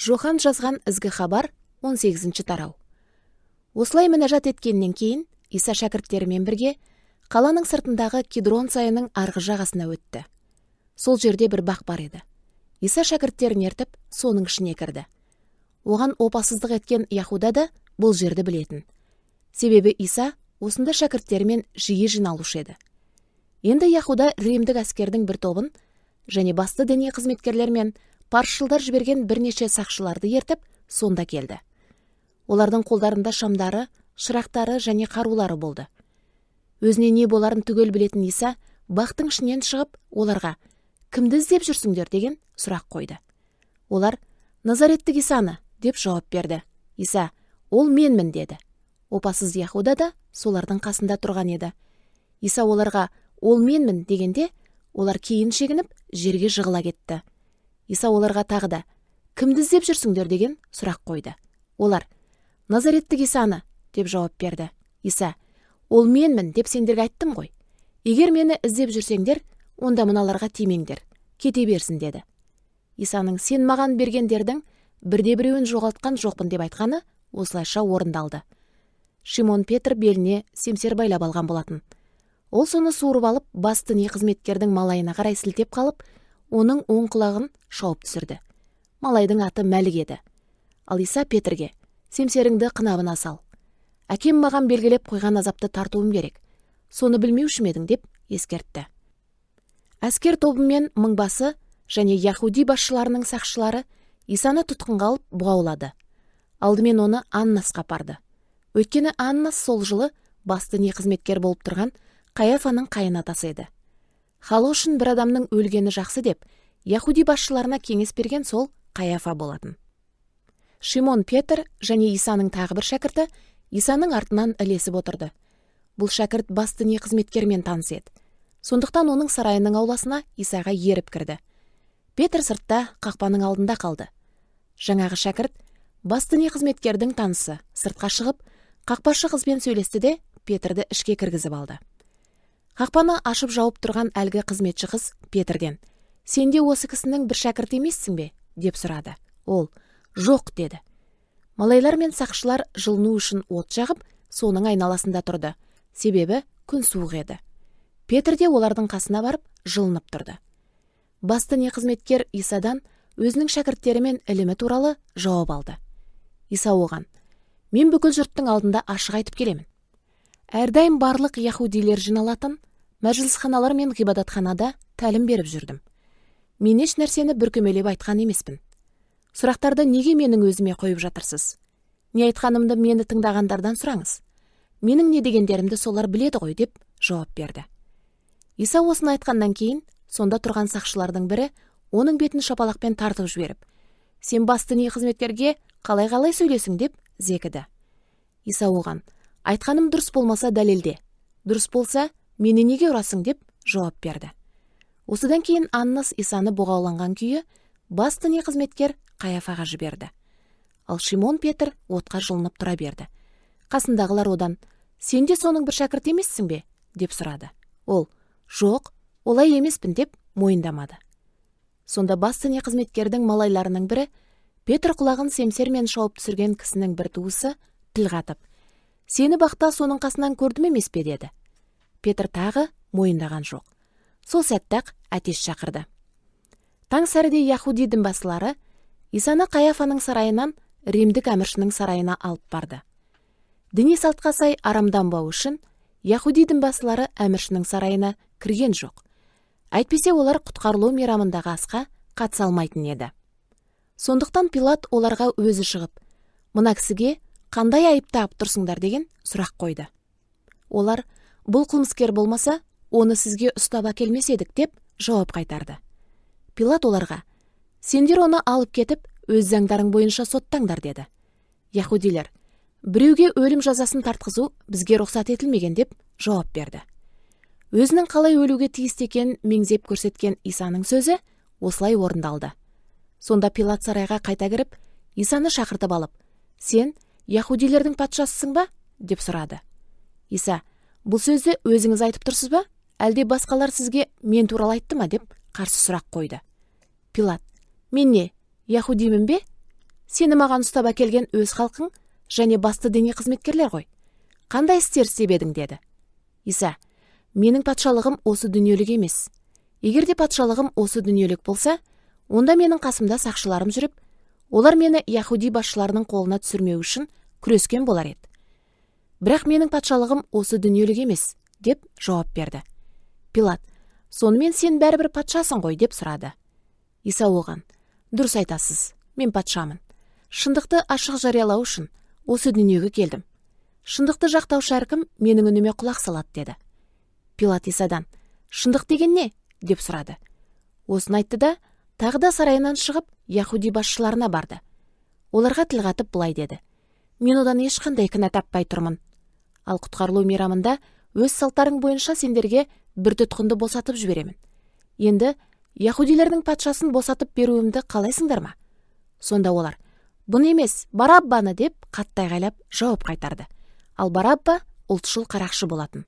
Жохан жазған ізгі хабар 18-ші тарау. Осылай мінәжат еткеннен кейін Иса шәкірттерімен бірге қаланың сыртындағы Кедрон сайының арғы жағасына өтті. Сол жерде бір бақ бар еді. Иса шәкірттерін ертіп, соның ішіне кірді. Оған опасыздық еткен Яхуда да бұл жерді білетін. Себебі Иса осында шәкірттерімен жиі жиналушы еді. Енді Яхуда римдік әскердің бір тобын және басты діни қызметкерлер мен паршылдар жіберген бірнеше сақшыларды ертіп, сонда келді. Олардың қолдарында шамдары, шырақтары және қарулары болды. Өзіне не боларын түгел білетін Иса бақтың ішінен шығып, оларға «Кімді іздеп жүрсіңдер?» деген сұрақ қойды. Олар «Назареттік Исаны» деп жауап берді. Иса «Ол менмін» деді. Опасыз Яхуда да солардың қасында тұрған еді. Иса оларға «Ол менмін» дегенде, олар кейін шегініп, жерге жығыла кетті. Иса оларға тағы да «Кімді іздеп жүрсіңдер?» деген сұрақ қойды. Олар «Назареттік Исаны» деп жауап берді. Иса «Ол менмін» деп сендерге айттым ғой. Егер мені іздеп жүрсеңдер, онда мыналарға тимеңдер, кете берсін деді. Исаның «Сен маған бергендердің бірде-біреуін жоғалтқан жоқпын» деп айтқаны осылайша орындалды. Шимон Петр беліне семсер байлап алған болатын. Ол соны суырып алып, басты не қызметкердің малайына қарай сілтеп қалып, оның оң құлағын шауып түсірді. Малайдың аты Мәлік еді. Ал Иса Петрге «Семсеріңді қынабына сал. Әкем маған белгілеп қойған азапты тартуым керек. Соны білмеуші ме едің?» деп ескертті. Әскер тобы мен мыңбасы және Яхуди басшыларының сақшылары Исаны тұтқынға алып бұғаулады. Алдымен оны Аннасқа апарды. Өйткені Аннас сол жылы басты не қызметкер болып тұрған Қаяфаның қайынатасы еді. Халық үшін бір адамның өлгені жақсы деп, Яхуди басшыларына кеңес берген сол Қаяфа болатын. Шимон Петр және Исаның тағы бір шәкірті Исаның артынан ілесіп отырды. Бұл шәкірт басты не қызметкермен таныс еді. Сондықтан оның сарайының ауласына Исаға еріп кірді. Петр сыртта қақпаның алдында қалды. Жаңағы шәкірт басты не қызметкердің танысы сыртқа шығып, қақпашы қызбен сөйлесті де Петрді ішке кіргізіп алды. Қақпаны ашып жауып тұрған әлгі қызметші қыз Петрден «Сен де осы кісінің бір шәкірті емессің бе?» деп сұрады. Ол «Жоқ» деді. Малайлар мен сақшылар жылыну үшін от жағып, соның айналасында тұрды. Себебі күн суық еді. Петр де олардың қасына барып жылынып тұрды. Басты не қызметкер Исадан өзінің шәкірттерімен ілімі туралы жауап алды. Иса оған «Мен бүкіл жұрттың алдында ашық айтып келемін. Әрдайым барлық яхудилер жиналатын мәжілісханалар мен ғибадатханада тәлім беріп жүрдім. Мен еш нәрсені бүркемелеп айтқан емеспін. Сұрақтарды неге менің өзіме қойып жатырсыз? Не айтқанымды мені тыңдағандардан сұраңыз. Менің не дегендерімді солар біледі ғой» деп жауап берді. Иса осыны айтқаннан кейін, сонда тұрған сақшылардың бірі оның бетін шапалақпен тартып жіберіп, «Сен басты не қызметкерге қалай сөйлесің?» деп зекіді. Иса оған «Айтқаным дұрыс болмаса дәлелде, дұрыс болса мені неге ұрасың?» деп жауап берді. Осыдан кейін Аннас Исаны бұғауланған күйі басты не қызметкер Қаяфаға жіберді. Ал Шимон Петр отқа жылынып тұра берді. Қасындағылар одан «Сен де соның бір шәкірт емессің бе?» деп сұрады. Ол «Жоқ, олай емеспін» деп мойындамады. Сонда басты не қызметкердің малайларының бірі Петр құлағын семсермен шауып түсірген кісінің бір туысы тіл қатып «Сені бақта соның қасынан көрдім емес пе?» деді. Петр тағы мойындаған жоқ. Сол сәтте-ақ әтеш шақырды. Таң сәріде Яхуди дінбасылары Исаны Қаяфаның сарайынан римдік әміршінің сарайына алып барды. Діни салтқа сай арамданбау үшін Яхуди дінбасылары әміршінің сарайына кірген жоқ. Әйтпесе олар құтқарылу мейрамындағы асқа қатыса алмайтын еді. Сондықтан Пилат оларға өзі шығып, «Мына кісіге қандай айып тағып тұрсыңдар?» деген сұрақ қойды. Олар «Бұл қылмыскер болмаса, оны сізге ұстап әкелмес едік» деп жауап қайтарды. Пилат оларға «Сендер оны алып кетіп, өз заңдарың бойынша соттаңдар» деді. Яхудилер «Біреуге өлім жазасын тартқызу бізге рұқсат етілмеген» деп жауап берді. Өзінің қалай өлуге тиісті екенін меңзеп көрсеткен Исаның сөзі осылай орындалды. Сонда Пилат сарайға қайта кіріп, Исаны шақыртып алып, «Сен Яхудилердің патшасысың ба?» деп сұрады. Иса «Бұл сөзді өзіңіз айтып тұрсыз ба? Әлде басқалар сізге мен туралы айтты ма?» деп қарсы сұрақ қойды. Пилат «Мен не, Яхудимін бе?» Сені маған ұстап әкелген өз халқың және басты діни қызметкерлер ғой. Қандай істер істеп едің, деді. Иса: менің патшалығым осы дүниелік емес. Егер де патшалығым осы дүниелік болса, онда менің қасымда сақшыларым жүріп, олар мені яхуди басшыларының қолына түсірмеу үшін күрескен болар еді. Бірақ менің патшалығым осы дүниелік емес, деп жауап берді. Пилат: сонымен сен бәрібір патшасың ғой, деп сұрады. Иса оған: дұрыс айтасыз, мен патшамын. Шындықты ашық жариялау үшін осы дүниеге келдім. Шындықты жақтаушы әркім менің үніме құлақ салады, деді. Пилат Исадан: шындық деген не? деп сұрады. Осын айтты да, тағы да сарайынан шығып, яхуди басшыларына барды. Оларға тіл қатып былай деді: мен одан ешқандай кінә таппай тұрмын. Ал құтқарылу мейрамында өз салттарың бойынша сендерге бір тұтқынды босатып жіберемін. Енді яхудилердің патшасын босатып беруімді қалайсыңдар ма? Сонда олар: бұны емес, Бараббаны, деп қатты айғайлап жауап қайтарды. Ал Барабба ұлтшыл қарақшы болатын.